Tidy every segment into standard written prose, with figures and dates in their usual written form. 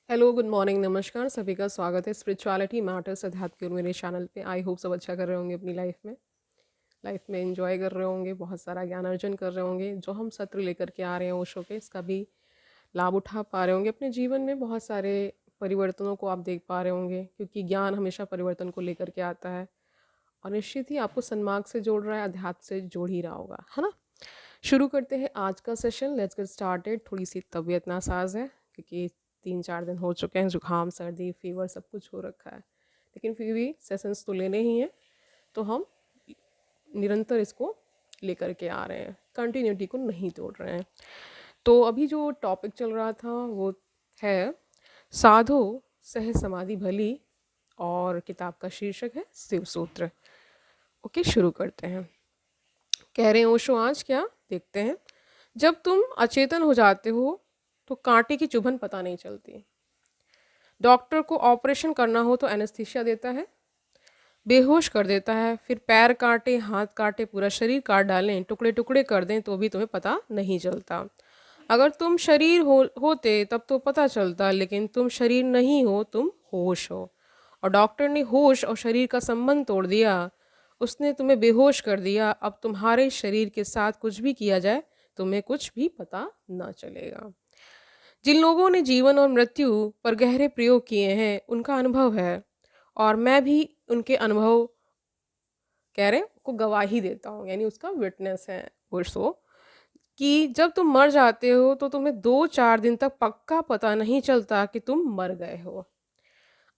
Hello, good morning, नमस्कार। सभी का स्वागत है स्पिरिचुअलिटी मैटर्स अध्यात्म के मेरे चैनल पे। आई होप सब अच्छा कर रहे होंगे अपनी लाइफ में एंजॉय कर रहे होंगे, बहुत सारा ज्ञान अर्जन कर रहे होंगे। जो हम सत्र लेकर के आ रहे हैं ओशो के, इसका भी लाभ उठा पा रहे होंगे अपने जीवन में। बहुत सारे परिवर्तनों को आप देख पा रहे होंगे, क्योंकि ज्ञान हमेशा परिवर्तन को लेकर के आता है और निश्चित ही आपको सन्मार्ग से जोड़ रहा है, अध्यात्म से जोड़ ही रहा होगा, है ना। शुरू करते हैं आज का सेशन। Let's get started. थोड़ी सी तबीयत नासाज है, क्योंकि 3-4 दिन हो चुके हैं, जुकाम सर्दी फीवर सब कुछ हो रखा है, लेकिन फिर भी सेशंस तो लेने ही हैं। तो हम निरंतर इसको लेकर के आ रहे हैं, कंटिन्यूटी को नहीं तोड़ रहे हैं। तो अभी जो टॉपिक चल रहा था वो है साधो सह समाधि भली, और किताब का शीर्षक है शिव सूत्र। ओके, शुरू करते हैं। कह रहे हैं ओशो आज क्या देखते हैं। जब तुम अचेतन हो जाते हो तो कांटे की चुभन पता नहीं चलती। डॉक्टर को ऑपरेशन करना हो तो एनेस्थीसिया देता है, बेहोश कर देता है, फिर पैर काटे, हाथ काटे, पूरा शरीर काट डालें, टुकड़े टुकड़े कर दें तो भी तुम्हें पता नहीं चलता। अगर तुम शरीर होते तब तो पता चलता, लेकिन तुम शरीर नहीं हो, तुम होश हो। और डॉक्टर ने होश और शरीर का संबंध तोड़ दिया, उसने तुम्हें बेहोश कर दिया। अब तुम्हारे शरीर के साथ कुछ भी किया जाए तुम्हें कुछ भी पता ना चलेगा। जिन लोगों ने जीवन और मृत्यु पर गहरे प्रयोग किए हैं उनका अनुभव है, और मैं भी उनके अनुभव कह रहे को गवाही देता हूँ, यानी उसका विटनेस है वर्षों। कि जब तुम मर जाते हो तो तुम्हें 2-4 दिन तक पक्का पता नहीं चलता कि तुम मर गए हो।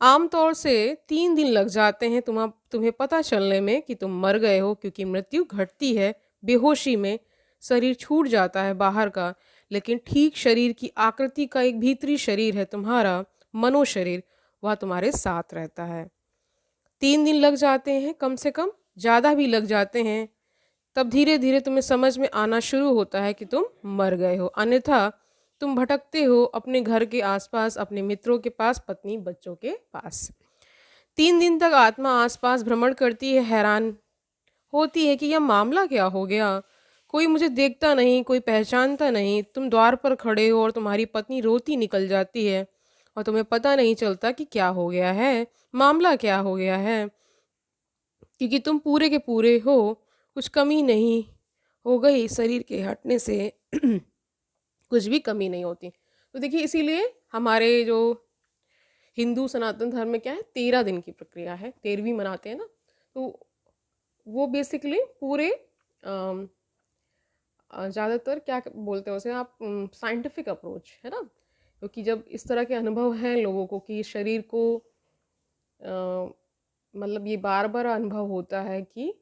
आमतौर से 3 दिन लग जाते हैं तुम्हें पता चलने में कि तुम मर गए हो, क्योंकि मृत्यु घटती है बेहोशी में, शरीर छूट जाता है बाहर का, लेकिन ठीक शरीर की आकृति का एक भीतरी शरीर है तुम्हारा मनोशरीर, वह तुम्हारे साथ रहता है। 3 दिन लग जाते हैं कम से कम, ज़्यादा भी लग जाते हैं। तब धीरे धीरे तुम्हें समझ में आना शुरू होता है कि तुम मर गए हो, अन्यथा तुम भटकते हो अपने घर के आसपास, अपने मित्रों के पास, पत्नी बच्चों के पास। 3 दिन तक आत्मा आसपास भ्रमण करती है, हैरान होती है कि यह मामला क्या हो गया। कोई मुझे देखता नहीं, कोई पहचानता नहीं। तुम द्वार पर खड़े हो और तुम्हारी पत्नी रोती निकल जाती है, और तुम्हें पता नहीं चलता कि क्या हो गया है, मामला क्या हो गया है, क्योंकि तुम पूरे के पूरे हो, कुछ कमी नहीं हो गई शरीर के हटने से। कुछ भी कमी नहीं होती। तो देखिए, इसीलिए हमारे जो हिंदू सनातन धर्म में क्या है, 13 दिन की प्रक्रिया है, 13वीं मनाते हैं ना। तो वो बेसिकली पूरे ज़्यादातर क्या बोलते हैं उसे आप, साइंटिफिक अप्रोच है ना। क्योंकि जब इस तरह के अनुभव हैं लोगों को कि शरीर को मतलब ये बार बार अनुभव होता है कि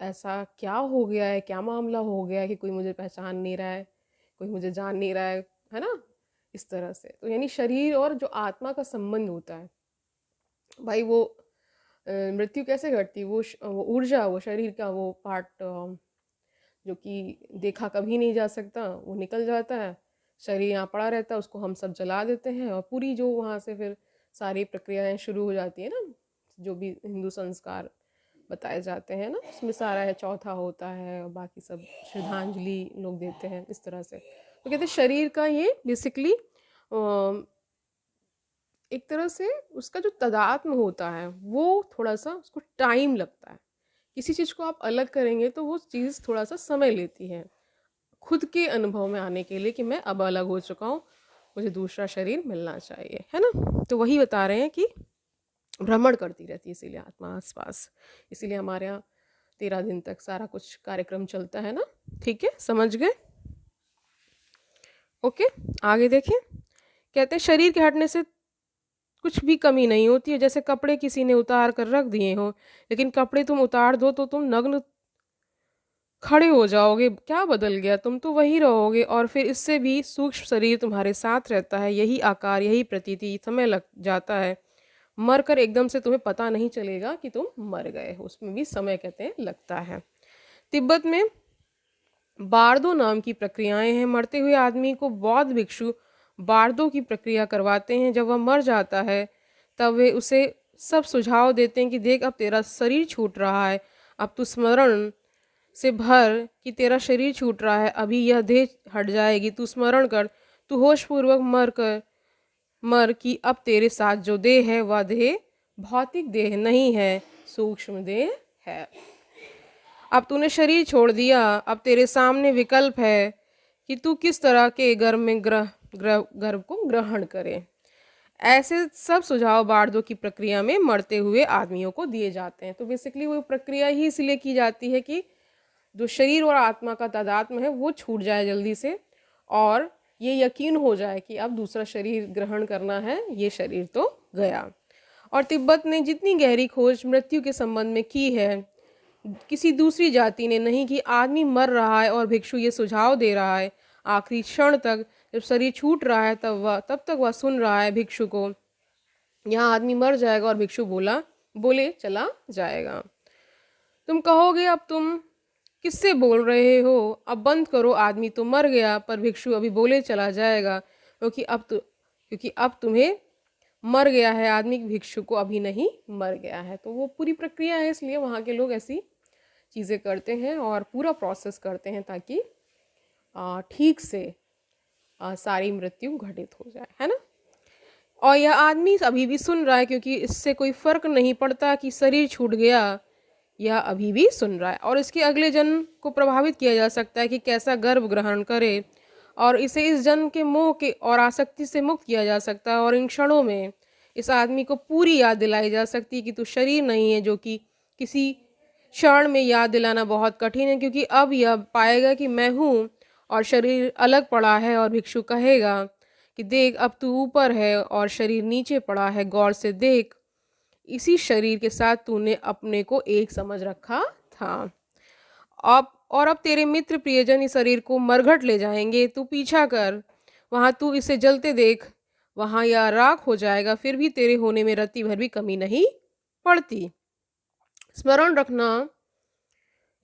ऐसा क्या हो गया है, क्या मामला हो गया है कि कोई मुझे पहचान नहीं रहा है, कोई मुझे जान नहीं रहा है ना। इस तरह से तो यानी शरीर और जो आत्मा का संबंध होता है भाई, वो मृत्यु कैसे घटती, वो ऊर्जा, वो शरीर का वो पार्ट जो कि देखा कभी नहीं जा सकता, वो निकल जाता है। शरीर यहाँ पड़ा रहता है, उसको हम सब जला देते हैं, और पूरी जो वहाँ से फिर सारी प्रक्रियाएं शुरू हो जाती है ना। जो भी हिंदू संस्कार बताए जाते हैं ना, उसमें सारा है, चौथा होता है और बाकी सब श्रद्धांजलि लोग देते हैं इस तरह से। तो कहते हैं शरीर का ये बेसिकली एक तरह से उसका जो तदात्म होता है वो थोड़ा सा उसको टाइम लगता है। किसी चीज़ को आप अलग करेंगे तो वो चीज़ थोड़ा सा समय लेती है खुद के अनुभव में आने के लिए, कि मैं अब अलग हो चुका हूँ, मुझे दूसरा शरीर मिलना चाहिए, है ना। तो वही बता रहे हैं कि भ्रमण करती रहती है इसीलिए आत्मा आसपास, इसीलिए हमारे यहाँ 13 दिन तक सारा कुछ कार्यक्रम चलता है ना। ठीक है, समझ गए। ओके, आगे देखें। कहते हैं शरीर के हटने से कुछ भी कमी नहीं होती है। जैसे कपड़े किसी ने उतार कर रख दिए हो, लेकिन कपड़े तुम उतार दो तो तुम नग्न खड़े हो जाओगे, क्या बदल गया, तुम तो वही रहोगे। और फिर इससे भी सूक्ष्म शरीर तुम्हारे साथ रहता है, यही आकार, यही प्रतीति, समय लग जाता है। मर कर एकदम से तुम्हें पता नहीं चलेगा कि तुम मर गए हो, उसमें भी समय कहते हैं लगता है। तिब्बत में बारदो नाम की प्रक्रियाएं हैं। मरते हुए आदमी को बौद्ध भिक्षु बारदो की प्रक्रिया करवाते हैं। जब वह मर जाता है तब वे उसे सब सुझाव देते हैं कि देख, अब तेरा शरीर छूट रहा है, अब तू स्मरण से भर कि तेरा शरीर छूट रहा है, अभी यह देह हट जाएगी, तू स्मरण कर, तू होशपूर्वक मर कर मर कि अब तेरे साथ जो देह है वह देह भौतिक देह नहीं है, सूक्ष्म देह है। अब तूने शरीर छोड़ दिया, अब तेरे सामने विकल्प है कि तू किस तरह के गर्भ में गर्भ को ग्रहण करे। ऐसे सब सुझाव बारदों की प्रक्रिया में मरते हुए आदमियों को दिए जाते हैं। तो बेसिकली वो प्रक्रिया ही इसलिए की जाती है कि जो शरीर और आत्मा का तादात्म्य है वो छूट जाए जल्दी से, और ये यकीन हो जाए कि अब दूसरा शरीर ग्रहण करना है, ये शरीर तो गया। और तिब्बत ने जितनी गहरी खोज मृत्यु के संबंध में की है, किसी दूसरी जाति ने नहीं कि आदमी मर रहा है और भिक्षु ये सुझाव दे रहा है आखिरी क्षण तक, जब शरीर छूट रहा है तब तक वह सुन रहा है भिक्षु को, यहाँ आदमी मर जाएगा, और भिक्षु बोले चला जाएगा। तुम कहोगे अब तुम किससे बोल रहे हो, अब बंद करो, आदमी तो मर गया, पर भिक्षु अभी बोले चला जाएगा, क्योंकि अब तुम्हें मर गया है आदमी, भिक्षु को अभी नहीं मर गया है। तो वो पूरी प्रक्रिया है, इसलिए वहाँ के लोग ऐसी चीज़ें करते हैं और पूरा प्रोसेस करते हैं ताकि ठीक से सारी मृत्यु घटित हो जाए, है ना। और यह आदमी अभी भी सुन रहा है, क्योंकि इससे कोई फर्क नहीं पड़ता कि शरीर छूट गया, यह अभी भी सुन रहा है। और इसके अगले जन्म को प्रभावित किया जा सकता है कि कैसा गर्भ ग्रहण करे, और इसे इस जन्म के मोह के और आसक्ति से मुक्त किया जा सकता है। और इन क्षणों में इस आदमी को पूरी याद दिलाई जा सकती है कि तू शरीर नहीं है, जो कि किसी क्षण में याद दिलाना बहुत कठिन है, क्योंकि अब यह पाएगा कि मैं हूँ और शरीर अलग पड़ा है। और भिक्षु कहेगा कि देख अब तू ऊपर है और शरीर नीचे पड़ा है, गौर से देख, इसी शरीर के साथ तूने अपने को एक समझ रखा था। अब तेरे मित्र प्रियजन इस शरीर को मरघट ले जाएंगे, तू पीछा कर, वहाँ तू इसे जलते देख, वहाँ यह राख हो जाएगा, फिर भी तेरे होने में रत्ती भर भी कमी नहीं पड़ती। स्मरण रखना,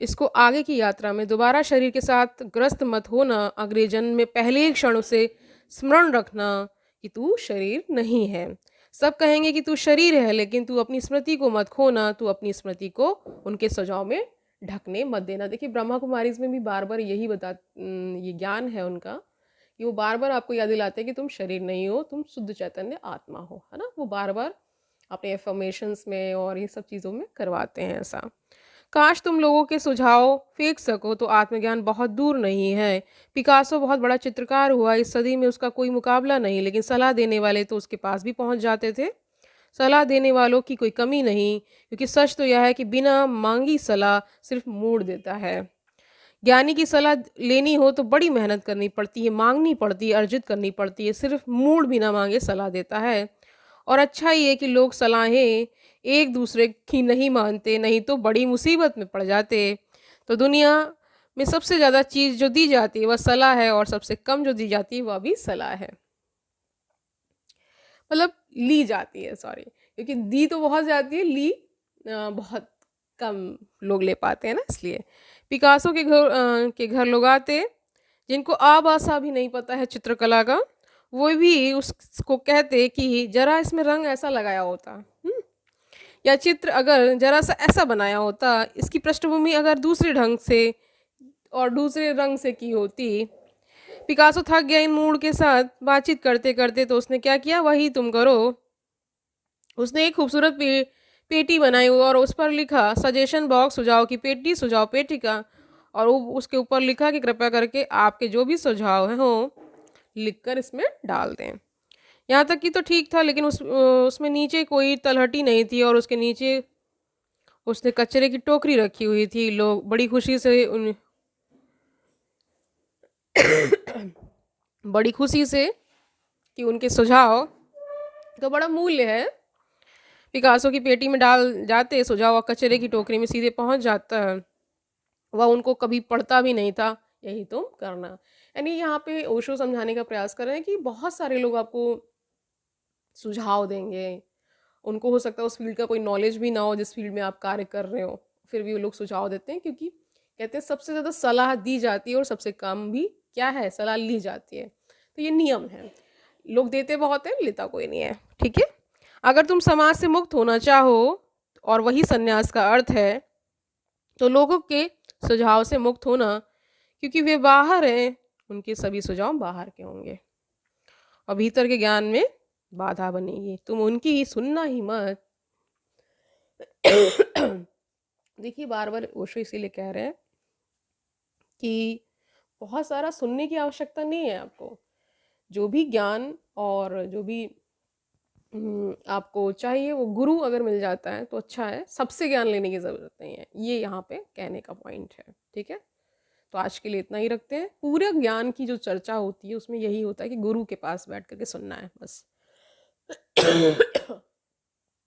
इसको आगे की यात्रा में दोबारा शरीर के साथ ग्रस्त मत होना। अगले जन्म में पहले ही क्षण से स्मरण रखना कि तू शरीर नहीं है। सब कहेंगे कि तू शरीर है, लेकिन तू अपनी स्मृति को मत खोना, तू अपनी स्मृति को उनके सजाव में ढकने मत देना। देखिए ब्रह्मा कुमारीज में भी बार बार यही ये ज्ञान है उनका, कि वो बार बार आपको याद दिलाते हैं कि तुम शरीर नहीं हो, तुम शुद्ध चैतन्य आत्मा हो, है ना। वो बार बार अपने एफर्मेशंस में और ये सब चीज़ों में करवाते हैं ऐसा। काश तुम लोगों के सुझाव फेंक सको तो आत्मज्ञान बहुत दूर नहीं है। पिकासो बहुत बड़ा चित्रकार हुआ, इस सदी में उसका कोई मुकाबला नहीं, लेकिन सलाह देने वाले तो उसके पास भी पहुंच जाते थे। सलाह देने वालों की कोई कमी नहीं, क्योंकि सच तो यह है कि बिना मांगी सलाह सिर्फ मूड देता है। ज्ञानी की सलाह लेनी हो तो बड़ी मेहनत करनी पड़ती है, मांगनी पड़ती है, अर्जित करनी पड़ती है। सिर्फ मूड बिना मांगे सलाह देता है। और अच्छा ही है कि लोग सलाहें एक दूसरे की नहीं मानते, नहीं तो बड़ी मुसीबत में पड़ जाते। तो दुनिया में सबसे ज़्यादा चीज़ जो दी जाती है वह सलाह है, और सबसे कम जो दी जाती है वह भी सलाह है, मतलब ली जाती है, सॉरी, क्योंकि दी तो बहुत जाती है, ली बहुत कम लोग ले पाते हैं ना, इसलिए। पिकासो के घर लोग आते जिनको आभासा भी नहीं पता है चित्रकला का, वो भी उसको कहते कि जरा इसमें रंग ऐसा लगाया होता, या चित्र अगर जरा सा ऐसा बनाया होता, इसकी पृष्ठभूमि अगर दूसरे ढंग से और दूसरे रंग से की होती। पिकासो थक गया इन मूड के साथ बातचीत करते करते, तो उसने क्या किया, वही तुम करो। उसने एक खूबसूरत पेटी बनाई और उस पर लिखा सजेशन बॉक्स, सुझाव की पेटी, सुझाव पेटिका, और उसके ऊपर लिखा कि कृपया करके आपके जो भी सुझाव हैं हो लिखकर इसमें डाल दें। यहाँ तक कि तो ठीक था, लेकिन उसमें नीचे कोई तलहटी नहीं थी, और उसके नीचे उसने कचरे की टोकरी रखी हुई थी। लोग बड़ी खुशी से बड़ी खुशी से कि उनके सुझाव का बड़ा मूल्य है, पिकासो की पेटी में डाल जाते सुझाव, और कचरे की टोकरी में सीधे पहुंच जाता है। वह उनको कभी पढ़ता भी नहीं था, यही तुम करना। यानी यहाँ पे ओशो समझाने का प्रयास कर रहे हैं कि बहुत सारे लोग आपको सुझाव देंगे, उनको हो सकता है उस फील्ड का कोई नॉलेज भी ना हो जिस फील्ड में आप कार्य कर रहे हो, फिर भी वो लोग सुझाव देते हैं, क्योंकि कहते हैं सबसे ज़्यादा सलाह दी जाती है और सबसे कम भी क्या है, सलाह ली जाती है। तो ये नियम है, लोग देते बहुत है, लेता कोई नहीं है, ठीक है। अगर तुम समाज से मुक्त होना चाहो, और वही संन्यास का अर्थ है, तो लोगों के सुझाव से मुक्त होना, क्योंकि वे बाहर हैं, उनके सभी सुझाव बाहर के होंगे, और भीतर के ज्ञान में बाधा बनेगी, तुम उनकी सुनना ही मत। देखिए बार बार ओशो इसीलिए कह रहे हैं कि बहुत सारा सुनने की आवश्यकता नहीं है आपको। जो भी ज्ञान और जो भी आपको चाहिए वो गुरु अगर मिल जाता है तो अच्छा है, सबसे ज्ञान लेने की ज़रूरत नहीं है, ये यहाँ पे कहने का पॉइंट है। ठीक है, तो आज के लिए इतना ही रखते हैं। पूरे ज्ञान की जो चर्चा होती है उसमें यही होता है कि गुरु के पास बैठ करके सुनना है बस।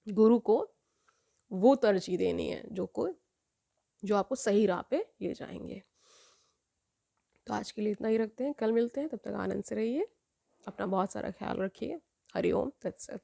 गुरु को वो तरजीह देनी है जो आपको सही राह पे ले जाएंगे। तो आज के लिए इतना ही रखते हैं, कल मिलते हैं, तब तक आनंद से रहिए, अपना बहुत सारा ख्याल रखिए। हरि ओम तत्सत।